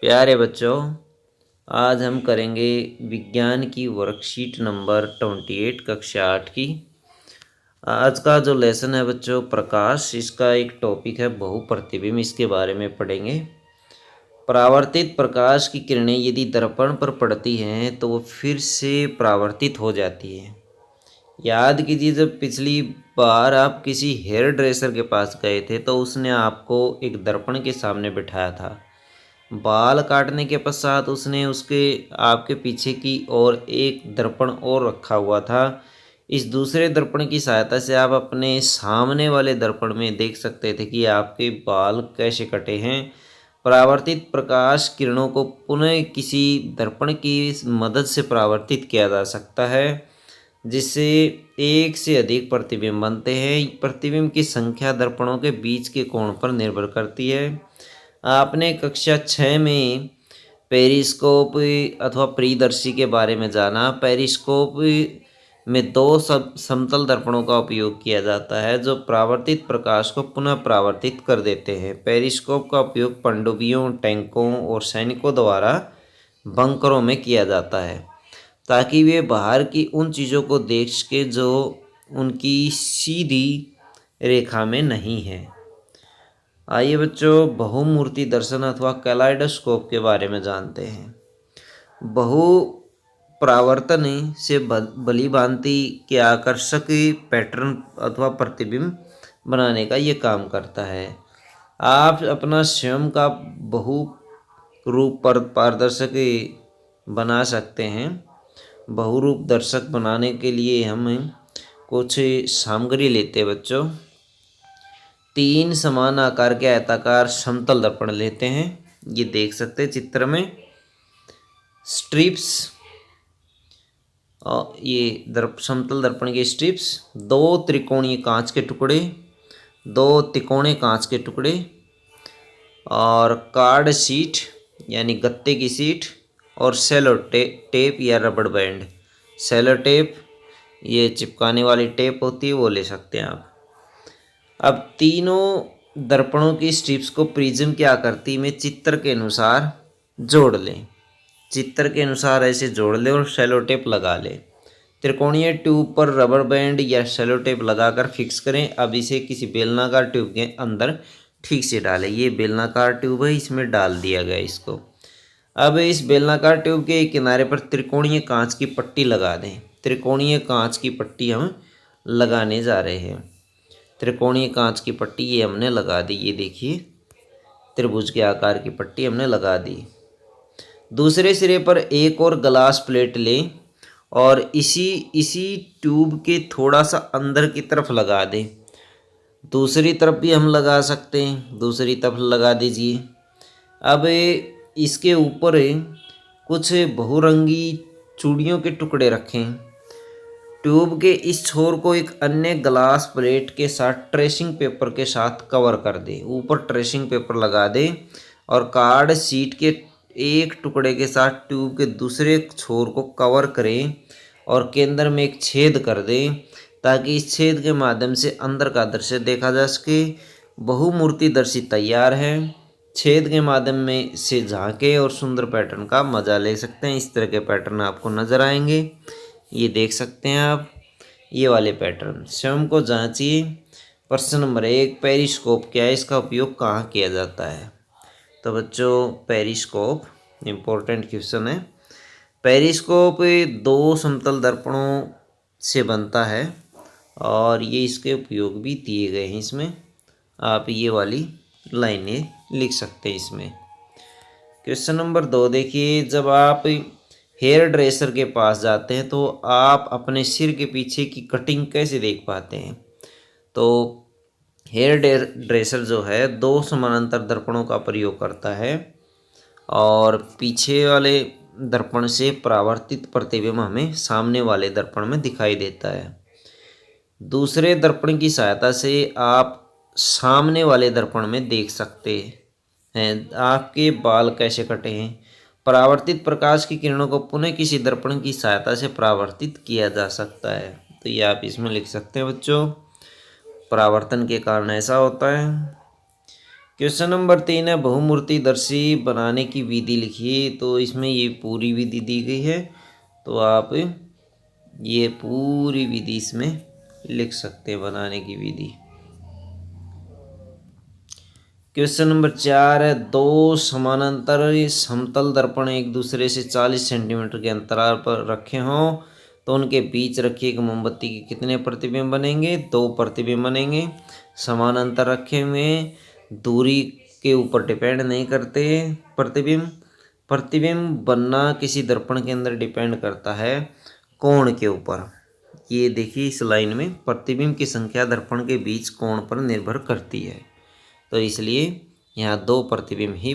प्यारे बच्चों, आज हम करेंगे विज्ञान की वर्कशीट नंबर 28 कक्षा 8 की। आज का जो लेसन है बच्चों प्रकाश, इसका एक टॉपिक है बहुप्रतिबिंब। इसके बारे में पढ़ेंगे। परावर्तित प्रकाश की किरणें यदि दर्पण पर पड़ती हैं तो वो फिर से परावर्तित हो जाती है। याद कीजिए, जब पिछली बार आप किसी हेयर ड्रेसर के पास गए थे तो उसने आपको एक दर्पण के सामने बिठाया था। बाल काटने के पश्चात उसने उसके आपके पीछे की ओर एक दर्पण और रखा हुआ था। इस दूसरे दर्पण की सहायता से आप अपने सामने वाले दर्पण में देख सकते थे कि आपके बाल कैसे कटे हैं। परावर्तित प्रकाश किरणों को पुनः किसी दर्पण की मदद से परावर्तित किया जा सकता है, जिससे एक से अधिक प्रतिबिंब बनते हैं। प्रतिबिंब की संख्या दर्पणों के बीच के कोण पर निर्भर करती है। आपने कक्षा 6 में पेरिस्कोप अथवा परिदर्शी के बारे में जाना। पेरिस्कोप में दो समतल दर्पणों का उपयोग किया जाता है जो परावर्तित प्रकाश को पुनः परावर्तित कर देते हैं। पेरिस्कोप का उपयोग पनडुब्बियों, टैंकों और सैनिकों द्वारा बंकरों में किया जाता है ताकि वे बाहर की उन चीज़ों को देख सके जो उनकी सीधी रेखा में नहीं है। आइए बच्चों, बहुमूर्ति दर्शन अथवा कैलाइडोस्कोप के बारे में जानते हैं। बहु परावर्तन से भली भांति के आकर्षक पैटर्न अथवा प्रतिबिंब बनाने का ये काम करता है। आप अपना स्वयं का बहु रूप पर पारदर्शक बना सकते हैं। बहुरूप दर्शक बनाने के लिए हम कुछ सामग्री लेते हैं बच्चों। 3 समान आकार के आयताकार समतल दर्पण लेते हैं। ये देख सकते हैं चित्र में स्ट्रिप्स, और ये समतल दर्पण के स्ट्रिप्स, 2 त्रिकोणीय कांच के टुकड़े, 2 तिकोने कांच के टुकड़े और कार्ड शीट यानी गत्ते की शीट और सेलो टेप या रबड़ बैंड। सेलो टेप ये चिपकाने वाली टेप होती है, वो ले सकते हैं आप। अब तीनों दर्पणों की स्ट्रिप्स को प्रिज्म की आकृति में चित्र के अनुसार जोड़ लें। चित्र के अनुसार ऐसे जोड़ लें और सेलो टेप लगा लें। त्रिकोणीय ट्यूब पर रबर बैंड या सेलो टेप लगाकर फिक्स करें। अब इसे किसी बेलनाकार ट्यूब के अंदर ठीक से डालें। ये बेलनाकार ट्यूब है, इसमें डाल दिया गया इसको। अब इस बेलनाकार ट्यूब के किनारे पर त्रिकोणीय कांच की पट्टी लगा दें। त्रिकोणीय कांच की पट्टी हम लगाने जा रहे हैं। त्रिकोणीय कांच की पट्टी ये हमने लगा दी। ये देखिए, त्रिभुज के आकार की पट्टी हमने लगा दी। दूसरे सिरे पर एक और ग्लास प्लेट लें और इसी ट्यूब के थोड़ा सा अंदर की तरफ लगा दें। दूसरी तरफ भी हम लगा सकते हैं, दूसरी तरफ लगा दीजिए। अब इसके ऊपर कुछ बहुरंगी चूड़ियों के टुकड़े रखें। ट्यूब के इस छोर को एक अन्य ग्लास प्लेट के साथ ट्रेसिंग पेपर के साथ कवर कर दें। ऊपर ट्रेसिंग पेपर लगा दें और कार्ड शीट के एक टुकड़े के साथ ट्यूब के दूसरे छोर को कवर करें और केंद्र में एक छेद कर दें ताकि इस छेद के माध्यम से अंदर का दृश्य देखा जा सके। बहुमूर्ति दर्शी तैयार है। छेद के माध्यम में से झांके और सुंदर पैटर्न का मजा ले सकते हैं। इस तरह के पैटर्न आपको नजर आएंगे। ये देख सकते हैं आप, ये वाले पैटर्न। स्वयं को जांचिए। प्रश्न नंबर 1, पेरिस्कोप क्या है, इसका उपयोग कहाँ किया जाता है? तो बच्चों, पेरिस्कोप इम्पोर्टेंट क्वेश्चन है। पेरिस्कोप 2 समतल दर्पणों से बनता है और ये इसके उपयोग भी दिए गए हैं। इसमें आप ये वाली लाइनें लिख सकते हैं इसमें। क्वेश्चन नंबर 2 देखिए, जब आप हेयर ड्रेसर के पास जाते हैं तो आप अपने सिर के पीछे की कटिंग कैसे देख पाते हैं? तो हेयर ड्रेसर जो है 2 समानांतर दर्पणों का प्रयोग करता है और पीछे वाले दर्पण से परावर्तित प्रतिबिंब हमें सामने वाले दर्पण में दिखाई देता है। दूसरे दर्पण की सहायता से आप सामने वाले दर्पण में देख सकते हैं आपके बाल कैसे कटे हैं। परावर्तित प्रकाश की किरणों को पुनः किसी दर्पण की सहायता से परावर्तित किया जा सकता है। तो ये आप इसमें लिख सकते हैं बच्चों, परावर्तन के कारण ऐसा होता है। क्वेश्चन नंबर 3 है बहुमूर्तिदर्शी बनाने की विधि लिखिए। तो इसमें ये पूरी विधि दी गई है, तो आप ये पूरी विधि इसमें लिख सकते हैं, बनाने की विधि। क्वेश्चन नंबर 4 है दो समानांतर समतल दर्पण एक दूसरे से 40 सेंटीमीटर के अंतराल पर रखे हों तो उनके बीच रखी एक मोमबत्ती के कितने प्रतिबिंब बनेंगे? 2 प्रतिबिंब बनेंगे। समानांतर रखे हुए दूरी के ऊपर डिपेंड नहीं करते प्रतिबिंब। प्रतिबिंब बनना किसी दर्पण के अंदर डिपेंड करता है कोण के ऊपर। ये देखिए इस लाइन में प्रतिबिंब की संख्या दर्पण के बीच कोण पर निर्भर करती है, तो इसलिए यहाँ 2 प्रतिबिंब ही